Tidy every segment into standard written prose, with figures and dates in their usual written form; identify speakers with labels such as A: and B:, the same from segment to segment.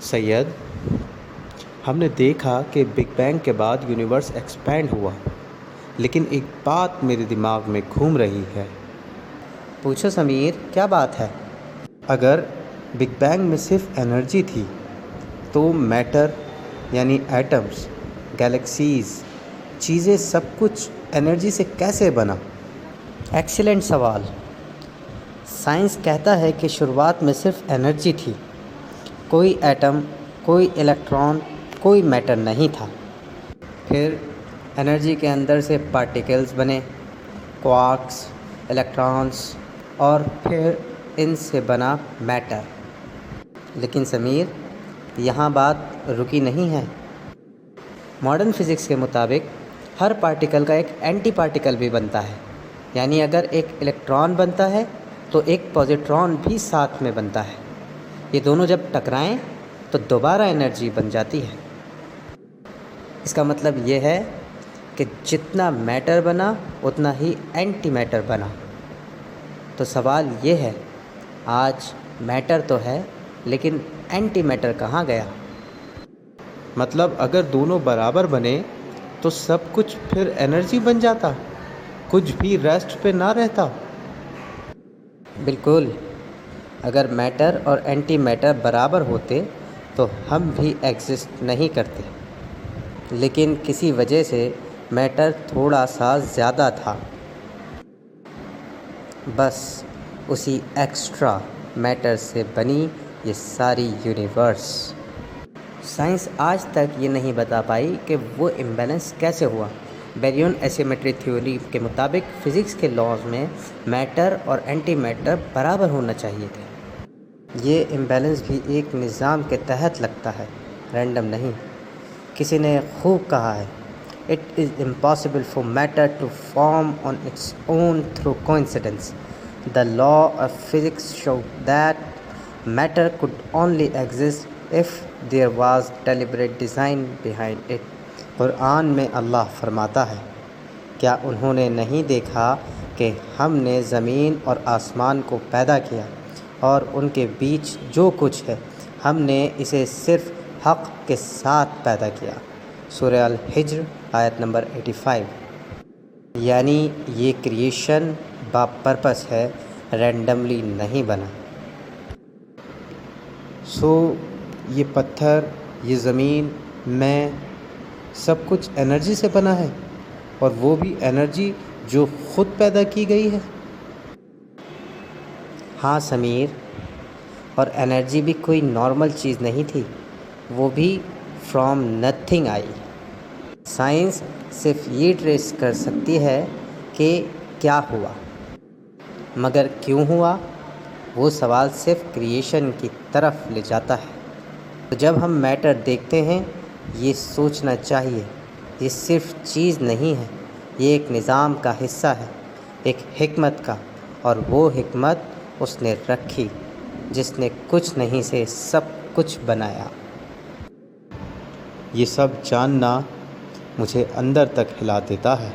A: सैयद, हमने देखा कि बिग बैंग के बाद यूनिवर्स एक्सपैंड हुआ, लेकिन एक बात मेरे दिमाग में घूम रही है।
B: पूछो समीर, क्या बात है?
A: अगर बिग बैंग में सिर्फ एनर्जी थी तो मैटर यानी एटम्स, गैलेक्सीज, चीज़ें सब कुछ एनर्जी से कैसे बना?
B: एक्सीलेंट सवाल। साइंस कहता है कि शुरुआत में सिर्फ एनर्जी थी, कोई एटम, कोई इलेक्ट्रॉन, कोई मैटर नहीं था। फिर एनर्जी के अंदर से पार्टिकल्स बने, क्वार्क्स, इलेक्ट्रॉन्स, और फिर इनसे बना मैटर। लेकिन समीर, यहाँ बात रुकी नहीं है। मॉडर्न फिज़िक्स के मुताबिक हर पार्टिकल का एक एंटी पार्टिकल भी बनता है, यानी अगर एक इलेक्ट्रॉन बनता है तो एक पॉजिट्रॉन भी साथ में बनता है। ये दोनों जब टकराएं तो दोबारा एनर्जी बन जाती है। इसका मतलब ये है कि जितना मैटर बना उतना ही एंटी मैटर बना। तो सवाल ये है, आज मैटर तो है लेकिन एंटी मैटर कहाँ गया?
A: मतलब अगर दोनों बराबर बने तो सब कुछ फिर एनर्जी बन जाता, कुछ भी रेस्ट पे ना रहता।
B: बिल्कुल। अगर मैटर और एंटी मैटर बराबर होते तो हम भी एग्जिस्ट नहीं करते, लेकिन किसी वजह से मैटर थोड़ा सा ज़्यादा था। बस उसी एक्स्ट्रा मैटर से बनी ये सारी यूनिवर्स। साइंस आज तक ये नहीं बता पाई कि वो इम्बैलेंस कैसे हुआ। बैरियन एसिमेट्री थ्योरी के मुताबिक फ़िज़िक्स के लॉज में मैटर और एंटी मैटर बराबर होना चाहिए थे। ये इम्बैलेंस भी एक निज़ाम के तहत लगता है, रैंडम नहीं। किसी ने खूब कहा है, it is impossible for matter to form on its own through coincidence. The law of physics show that matter could only exist if there was deliberate design behind it. Quran में अल्लाह फरमाता है, क्या उन्होंने नहीं देखा कि हमने ज़मीन और आसमान को पैदा किया और उनके बीच जो कुछ है हमने इसे सिर्फ़ हक़ के साथ पैदा किया। सूरह अल हिज्र आयत नंबर 85। यानी ये क्रिएशन बापर्पस है, रैंडमली नहीं बना।
A: ये पत्थर, ये ज़मीन, मैं, सब कुछ एनर्जी से बना है, और वो भी एनर्जी जो खुद पैदा की गई है।
B: हाँ समीर, और एनर्जी भी कोई नॉर्मल चीज़ नहीं थी, वो भी फ्रॉम नथिंग आई। साइंस सिर्फ ये ट्रेस कर सकती है कि क्या हुआ, मगर क्यों हुआ, वो सवाल सिर्फ क्रिएशन की तरफ ले जाता है। तो जब हम मैटर देखते हैं, ये सोचना चाहिए, ये सिर्फ चीज़ नहीं है, ये एक निज़ाम का हिस्सा है, एक हिकमत का। और वो हिकमत उसने रखी जिसने कुछ नहीं से सब कुछ बनाया।
A: ये सब जानना मुझे अंदर तक हिला देता है।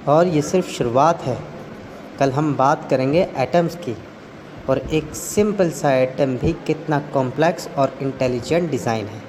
B: और ये सिर्फ शुरुआत है। कल हम बात करेंगे एटम्स की, और एक सिंपल सा एटम भी कितना कॉम्प्लेक्स और इंटेलिजेंट डिज़ाइन है।